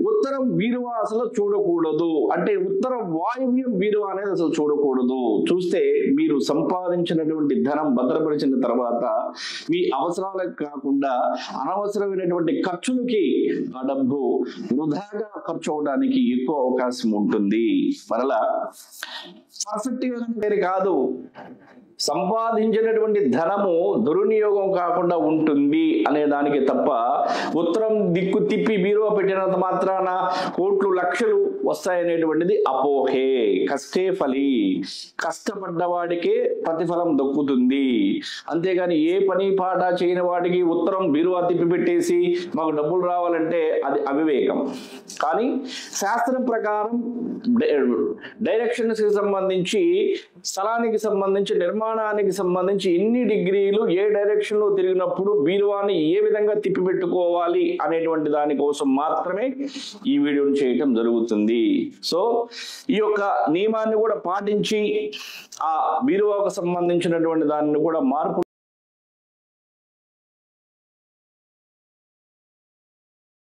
ఉత్తరం బీరువా అసలు చూడకూడదు. అంటే ఉత్తర వాయువ్యం బీరువా అనేది అసలు చూడకూడదు. చూస్తే మీరు సంపాదించినటువంటి ధనం భద్రపరిచిన తర్వాత మీ అవసరాలకు కాకుండా అనవసరమైనటువంటి ఖర్చులకి ఆ డబ్బు వృధాగా ఖర్చు అవడానికి ఎక్కువ అవకాశం ఉంటుంది. మరలా పర్ఫెక్ట్ గా కాదు, సంపాదించినటువంటి ధనము దుర్వినియోగం కాకుండా ఉంటుంది అనే దానికి తప్ప ఉత్తరం దిక్కు తిప్పి బీరువా పెట్టినంత మాత్రాన కోట్లు లక్షలు వస్తాయనేటువంటిది అపోహే. కష్టే ఫలి, కష్టపడ్డవాడికే ప్రతిఫలం దక్కుతుంది. అంతేగాని ఏ పని పాట చేయని వాడికి ఉత్తరం బీరువా తిప్పి పెట్టేసి మాకు డబ్బులు రావాలంటే అది అవివేకం. కానీ శాస్త్రం ప్రకారం డైరెక్షన్స్ కి సంబంధించి, స్థలానికి సంబంధించి, నిర్మాణానికి సంబంధించి ఎన్ని డిగ్రీలు ఏ డైరెక్షన్ లో తిరిగినప్పుడు బీరువాని ఏ విధంగా తిప్పి పెట్టుకోవాలి అనేటువంటి దానికోసం మాత్రమే ఈ వీడియోని చేయటం జరుగుతుంది. సో ఈ యొక్క నియమాన్ని కూడా పాటించి ఆ బీరువాకు సంబంధించినటువంటి దాన్ని కూడా మార్పు